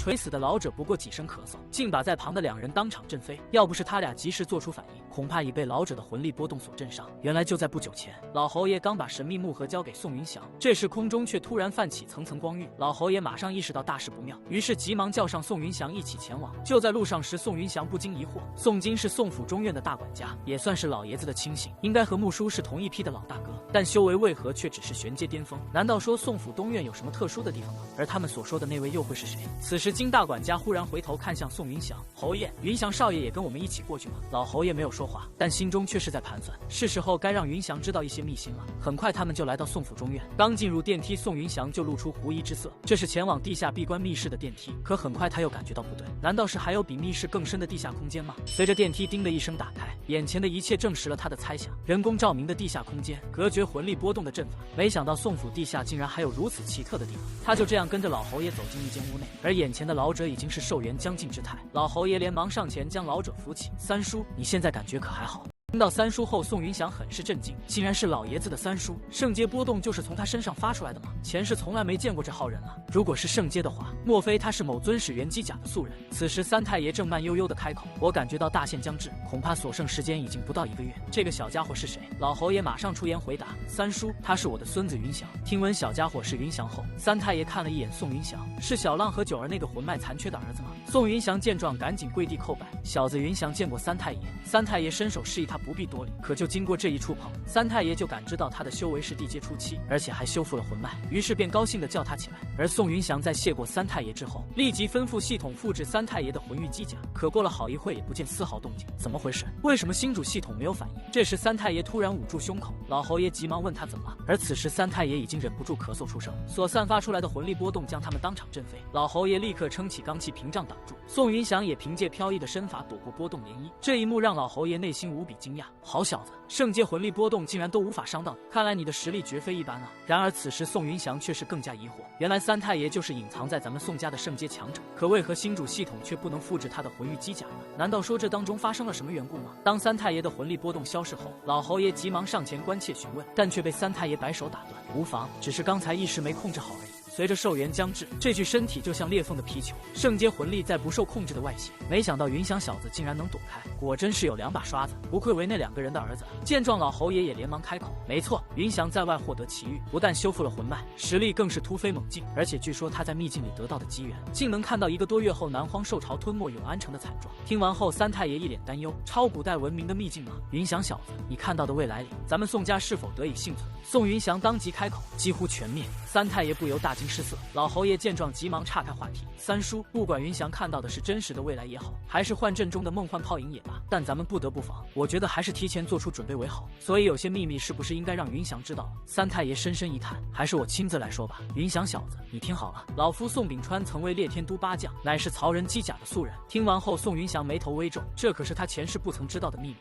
垂死的老者不过几声咳嗽，竟把在旁的两人当场震飞。要不是他俩及时做出反应，恐怕已被老者的魂力波动所震伤。原来就在不久前，老侯爷刚把神秘木盒交给宋云祥，这时空中却突然泛起层层光晕。老侯爷马上意识到大事不妙，于是急忙叫上宋云祥一起前往。就在路上时，宋云祥不禁疑惑：宋金是宋府中院的大管家，也算是老爷子的亲信，应该和木叔是同一批的老大哥，但修为为何却只是玄阶巅峰？难道说宋府东院有什么特殊的地方吗？而他们所说的那位又会是谁？此时金大管家忽然回头看向宋云祥：侯爷，云祥少爷也跟我们一起过去吗？老侯爷没有说话，但心中却是在盘算，是时候该让云祥知道一些秘辛了。很快他们就来到宋府中院，刚进入电梯，宋云祥就露出狐疑之色，这是前往地下闭关密室的电梯。可很快他又感觉到不对，难道是还有比密室更深的地下空间吗？随着电梯叮的一声打开，眼前的一切证实了他的猜想，人工照明的地下空间，隔绝魂力波动的阵法。没想到宋府地下竟然还有如此奇特的地方。他就这样跟着老侯爷走进一间屋内，而眼前的老者已经是寿元将近之态。老侯爷连忙上前将老者扶起：三叔，你现在感觉可还好？听到三叔后，宋云祥很是震惊，竟然是老爷子的三叔。圣阶波动就是从他身上发出来的吗？前世从来没见过这号人啊！如果是圣阶的话，莫非他是某尊使元机甲的素人？此时三太爷正慢悠悠的开口：我感觉到大限将至，恐怕所剩时间已经不到1个月。这个小家伙是谁？老侯爷马上出言回答：三叔，他是我的孙子云祥。听闻小家伙是云祥后，三太爷看了一眼宋云祥，是小浪和九儿那个魂脉残缺的儿子吗？宋云祥见状赶紧跪地叩拜：小子云祥见过三太爷。三太爷伸手示意他不必多礼，可就经过这一触碰，三太爷就感知到他的修为是地阶初期，而且还修复了魂脉，于是便高兴地叫他起来。而宋云祥在谢过三太爷之后，立即吩咐系统复制三太爷的魂玉机甲。可过了好一会也不见丝毫动静，怎么回事？为什么新主系统没有反应？这时三太爷突然捂住胸口，老侯爷急忙问他怎么了，而此时三太爷已经忍不住咳嗽出声，所散发出来的魂力波动将他们当场震飞。老侯爷立刻撑起罡气屏障挡住，宋云祥也凭借飘逸的身法躲过波动涟漪。这一幕让老侯爷内心无比惊讶，好小子，圣阶魂力波动竟然都无法伤到你，看来你的实力绝非一般啊！然而此时宋云祥却是更加疑惑，原来三太爷就是隐藏在咱们宋家的圣阶强者，可为何新主系统却不能复制他的魂玉机甲呢？难道说这当中发生了什么缘故吗？当三太爷的魂力波动消逝后，老侯爷急忙上前关切询问，但却被三太爷摆手打断：无妨，只是刚才一时没控制好而已。随着寿元将至，这具身体就像裂缝的皮球，圣阶魂力在不受控制的外泄。没想到云祥小子竟然能躲开，果真是有2把刷子，不愧为那2个人的儿子。见状，老侯爷也连忙开口：没错，云祥在外获得奇遇，不但修复了魂脉，实力更是突飞猛进，而且据说他在秘境里得到的机缘，竟能看到1个多月后南荒兽潮吞没永安城的惨状。听完后，三太爷一脸担忧：超古代文明的秘境吗？云祥小子，你看到的未来里，咱们宋家是否得以幸存？宋云祥当即开口：几乎全灭。三太爷不由大惊失色。老侯爷见状急忙岔开话题：三叔，不管云祥看到的是真实的未来也好，还是幻阵中的梦幻泡影也罢，但咱们不得不防，我觉得还是提前做出准备为好。所以有些秘密是不是应该让云祥知道了？三太爷深深一叹：还是我亲自来说吧。云祥小子，你听好了，老夫宋秉川曾为烈天都八将，乃是曹仁机甲的素人。听完后，宋云祥眉头微皱，这可是他前世不曾知道的秘密。